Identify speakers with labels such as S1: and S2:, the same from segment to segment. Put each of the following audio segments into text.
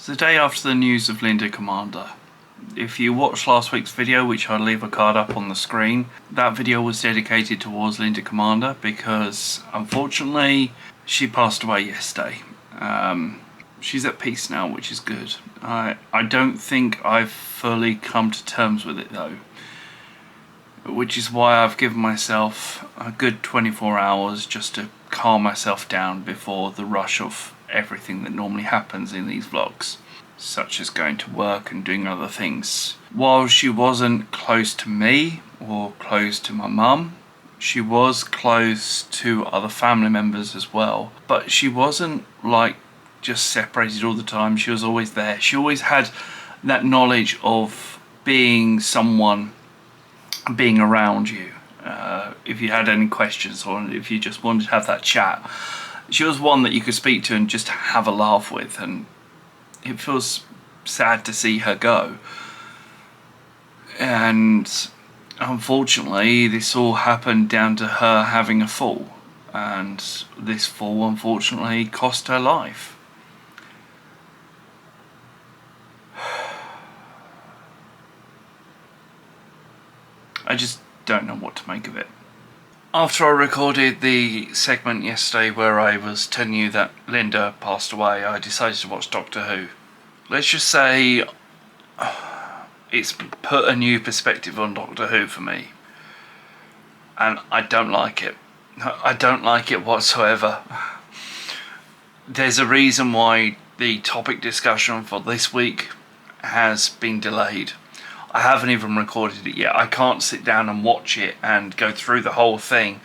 S1: the day after the news of Linda Commander. If you watched last week's video, which I'll leave a card up on the screen, that video was dedicated towards Linda Commander because unfortunately she passed away yesterday. She's at peace now, which is good. I don't think I've fully come to terms with it though, which is why I've given myself a good 24 hours just to calm myself down before the rush of everything that normally happens in these vlogs, such as going to work and doing other things. While she wasn't close to me or close to my mum, she was close to other family members as well, but she wasn't like just separated all the time. She was always there. She always had that knowledge of being someone, being around you. If you had any questions or if you just wanted to have that chat, she was one that you could speak to and just have a laugh with, and it feels sad to see her go. And unfortunately this all happened down to her having a fall, and this fall unfortunately cost her life. I just don't know what to make of it. After I recorded the segment yesterday where I was telling you that Linda passed away, I decided to watch Doctor Who. Let's just say it's put a new perspective on Doctor Who for me, and I don't like it. I don't like it whatsoever. There's a reason why the topic discussion for this week has been delayed. I haven't even recorded it yet. I can't sit down and watch it and go through the whole thing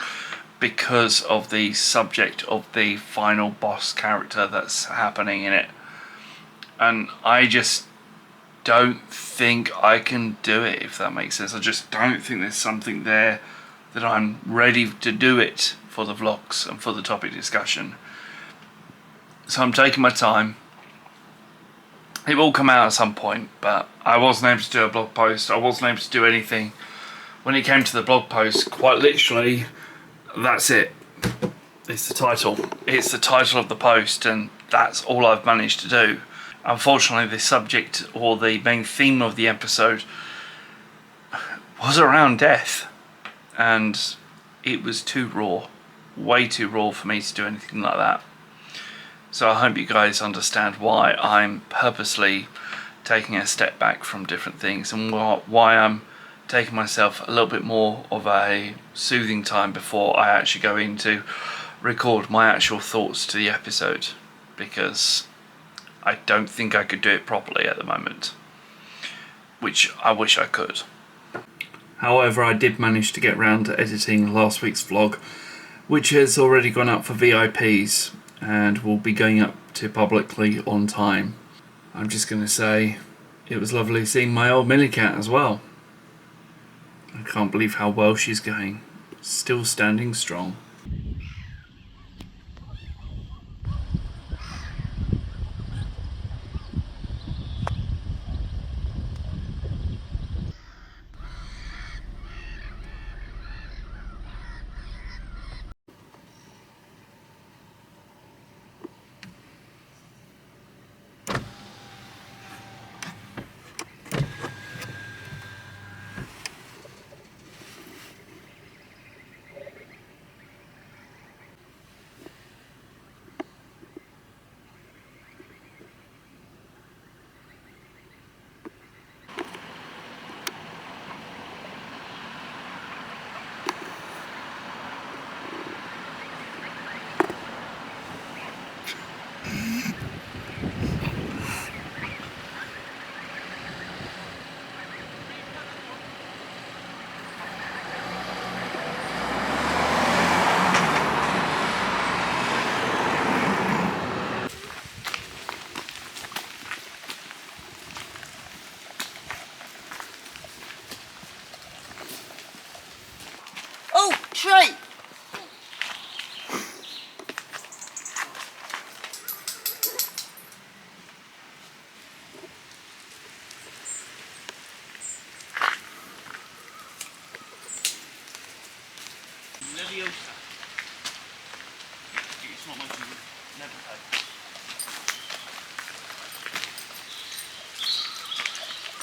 S1: because of the subject of the final boss character that's happening in it. And I just don't think I can do it, if that makes sense. I just don't think there's something there that I'm ready to do it for the vlogs and for the topic discussion. So I'm taking my time. It will come out at some point, but I wasn't able to do a blog post. I wasn't able to do anything. When it came to the blog post, quite literally, that's it. It's the title. It's the title of the post, and that's all I've managed to do. Unfortunately, the subject or the main theme of the episode was around death, and it was too raw, way too raw for me to do anything like that. So I hope you guys understand why I'm purposely taking a step back from different things, and why I'm taking myself a little bit more of a soothing time before I actually go in to record my actual thoughts to the episode, because I don't think I could do it properly at the moment, which I wish I could. However, I did manage to get round to editing last week's vlog, which has already gone up for VIPs and will be going up to publicly on time. I'm just going to say it was lovely seeing my old Millie cat as well. I can't believe how well she's going, still standing strong.
S2: Oh, Trey!
S1: Leviosa. It's not much of a never take.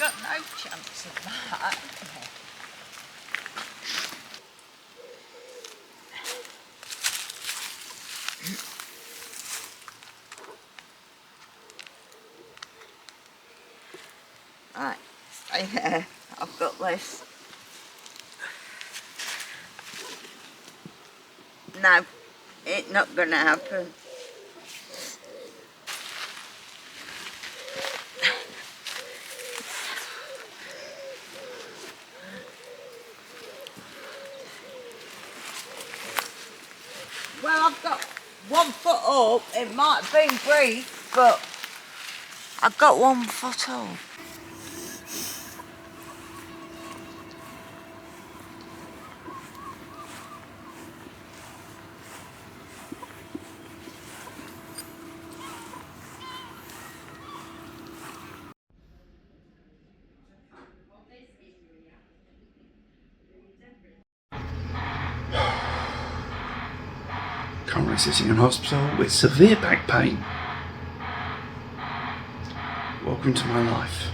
S2: got no chance of that. Right, stay there. I've got this. No, it's not gonna happen. Well, I've got 1 foot up. It might have been brief, but I've got 1 foot up.
S1: Currently sitting in hospital with severe back pain. Welcome to my life.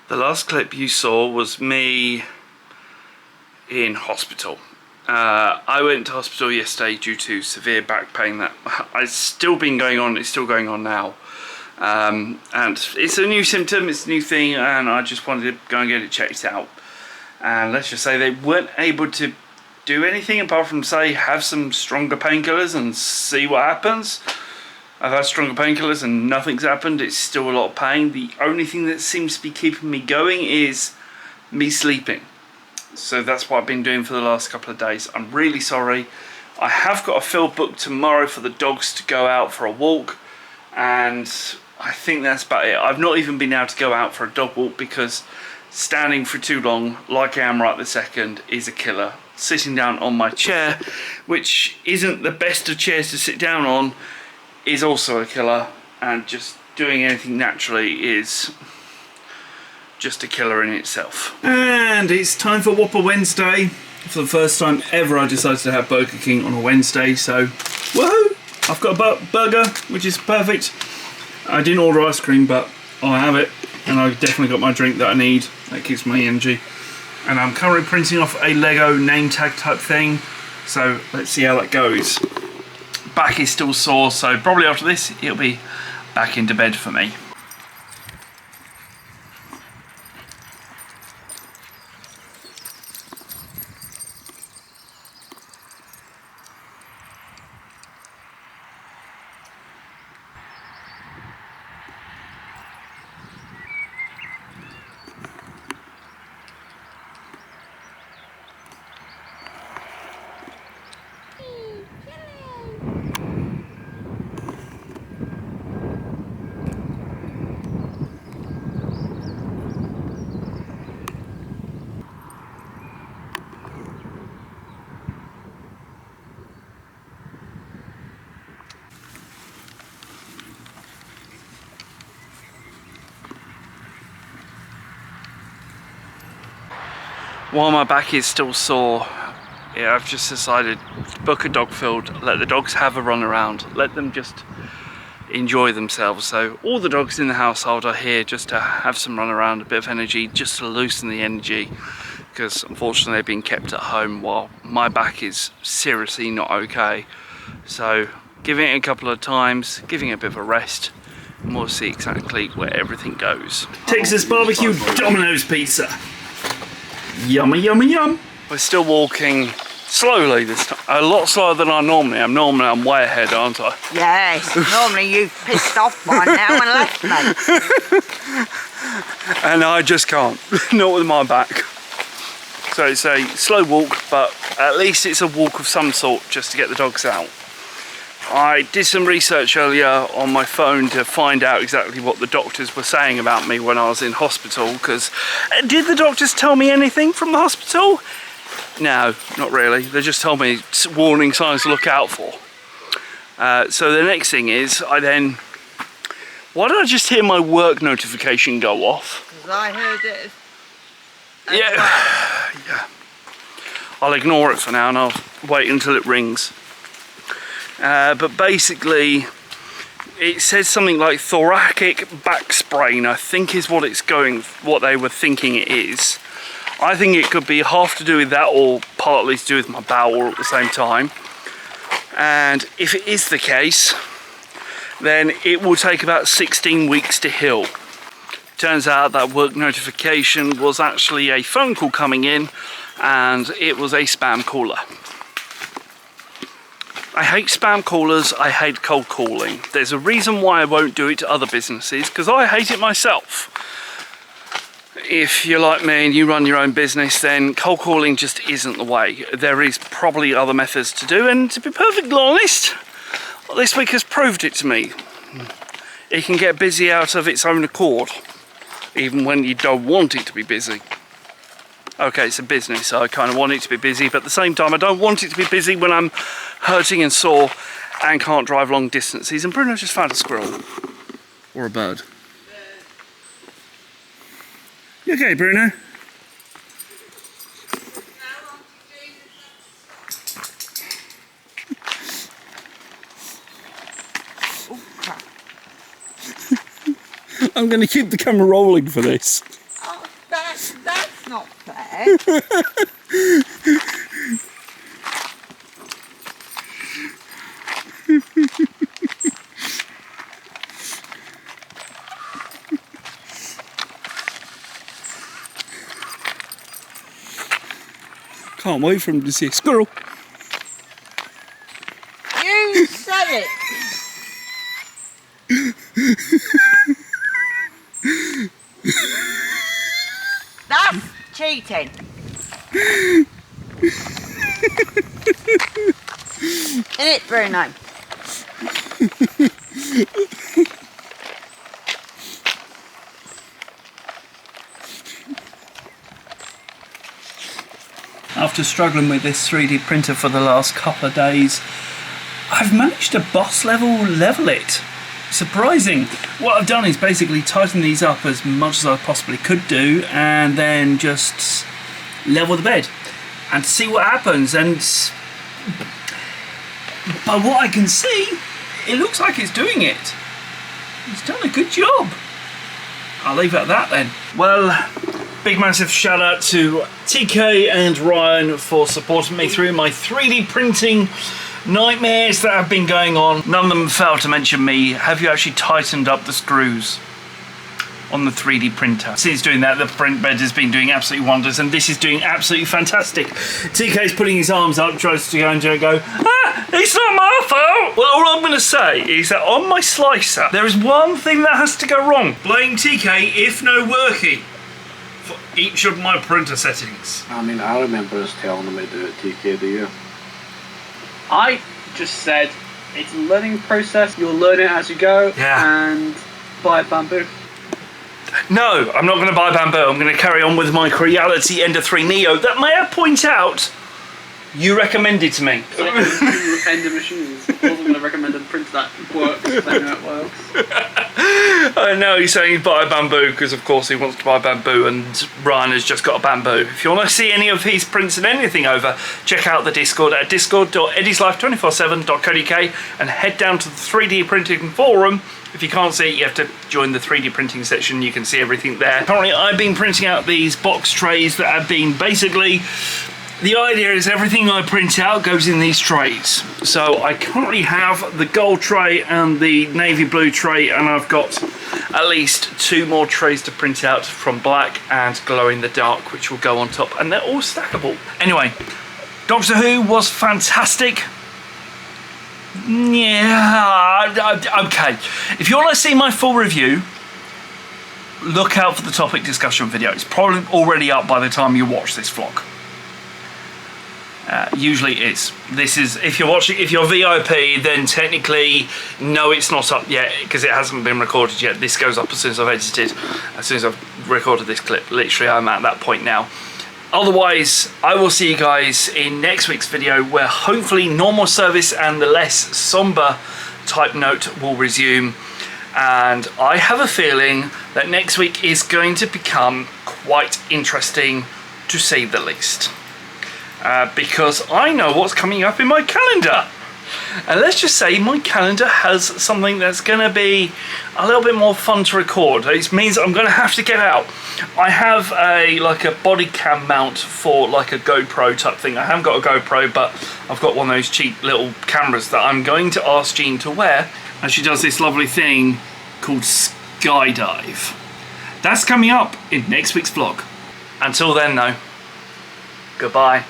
S1: The last clip you saw was me in hospital. I went to hospital yesterday due to severe back pain that has still been going on. It's still going on now. And it's a new symptom, it's a new thing, and I just wanted to go and get it checked out. And let's just say they weren't able to do anything apart from say have some stronger painkillers and see what happens. I've had stronger painkillers and nothing's happened. It's still a lot of pain. The only thing that seems to be keeping me going is me sleeping. So that's what I've been doing for the last couple of days. I'm really sorry. I have got a field booked tomorrow for the dogs to go out for a walk, and I think that's about it. I've not even been able to go out for a dog walk because standing for too long, like I am right this second, is a killer. Sitting down on my chair, which isn't the best of chairs to sit down on, is also a killer, and just doing anything naturally is just a killer in itself. And it's time for Whopper Wednesday. For the first time ever I decided to have Burger King on a Wednesday, so woohoo! I've got a burger, which is perfect. I didn't order ice cream, but I'll have it, and I've definitely got my drink that I need. That keeps my energy. And I'm currently printing off a Lego name tag type thing, so let's see how that goes. Back is still sore, so probably after this it'll be back into bed for me. While my back is still sore, yeah, I've just decided to book a dog field, let the dogs have a run around, let them just enjoy themselves. So all the dogs in the household are here just to have some run around, a bit of energy, just to loosen the energy, because unfortunately they've been kept at home while my back is seriously not okay. So giving it a couple of times, giving it a bit of a rest, and we'll see exactly where everything goes. Texas barbecue Domino's pizza. Yummy, yummy, yum. We're still walking slowly this time, a lot slower than I normally am. Normally I'm way ahead, aren't I?
S2: Yes, normally you've pissed off by now and left me.
S1: And I just can't, not with my back. So it's a slow walk, but at least it's a walk of some sort just to get the dogs out. I did some research earlier on my phone to find out exactly what the doctors were saying about me when I was in hospital, because did the doctors tell me anything from the hospital? No, not really. They just told me warning signs to look out for. So the next thing is, why did I just hear my work notification go off?
S2: Because I heard it.
S1: Yeah. I'll ignore it for now and I'll wait until it rings. But basically, it says something like thoracic back sprain, I think is what they were thinking it is. I think it could be half to do with that or partly to do with my bowel at the same time. And if it is the case, then it will take about 16 weeks to heal. Turns out that work notification was actually a phone call coming in, and it was a spam caller. I hate spam callers, I hate cold calling. There's a reason why I won't do it to other businesses, because I hate it myself. If you're like me and you run your own business, then cold calling just isn't the way. There is probably other methods to do, and to be perfectly honest, this week has proved it to me. It can get busy out of its own accord, even when you don't want it to be busy. Okay, it's a business, so I kind of want it to be busy, but at the same time I don't want it to be busy when I'm hurting and sore and can't drive long distances. And Bruno just found a squirrel. Or a bird. You okay, Bruno? I'm going to keep the camera rolling for this.
S2: Oh, that's not fair.
S1: Can't wait for him to see a squirrel.
S2: You said it. That's cheating. In it, Bruno.
S1: After struggling with this 3D printer for the last couple of days, I've managed to boss level it. Surprising. What I've done is basically tighten these up as much as I possibly could do, and then just level the bed and see what happens. And by what I can see, it looks like it's doing it. It's done a good job. I'll leave it at that then. Well, big massive shout out to TK and Ryan for supporting me through my 3D printing nightmares that have been going on. None of them failed to mention me. Have you actually tightened up the screws on the 3D printer? Since doing that, the print bed has been doing absolutely wonders, and this is doing absolutely fantastic. TK's putting his arms up, tries to go and go, it's not my fault. Well, all I'm going to say is that on my slicer, there is one thing that has to go wrong. Blame TK if no working for each of my printer settings.
S3: I mean, I remember us telling him to do it, TK, do you?
S4: I just said it's a learning process, you'll learn it as you go, and buy bamboo.
S1: No, I'm not going to buy bamboo. I'm going to carry on with my Creality Ender 3 Neo that, may I point out, you recommended to me.
S4: Ender machines. I wasn't going to recommend a printer that works, but I know it works.
S1: I know he's saying he'd buy a bamboo because of course he wants to buy bamboo, and Ryan has just got a bamboo. If you want to see any of his prints and anything over, check out the Discord at discord.eddieslife247.co.uk and head down to the 3D printing forum. If you can't see it, you have to join the 3D printing section. You can see everything there. Currently I've been printing out these box trays that have been basically, the idea is everything I print out goes in these trays. So I currently have the gold tray and the navy blue tray, and I've got at least 2 more trays to print out from black and glow in the dark, which will go on top, and they're all stackable. Anyway, Doctor Who was fantastic. Yeah, okay. If you want to see my full review, look out for the topic discussion video. It's probably already up by the time you watch this vlog. Usually it is. This is, if you're watching, if you're VIP, then technically no, it's not up yet because it hasn't been recorded yet. This goes up as soon as I've edited, as soon as I've recorded this clip. Literally, I'm at that point now. Otherwise, I will see you guys in next week's video, where hopefully normal service and the less somber type note will resume. And I have a feeling that next week is going to become quite interesting, to say the least. Because I know what's coming up in my calendar. And let's just say my calendar has something that's going to be a little bit more fun to record. It means I'm going to have to get out. I have like a body cam mount for like a GoPro type thing. I haven't got a GoPro, but I've got one of those cheap little cameras that I'm going to ask Jean to wear, and she does this lovely thing called skydive. That's coming up in next week's vlog. Until then though, goodbye.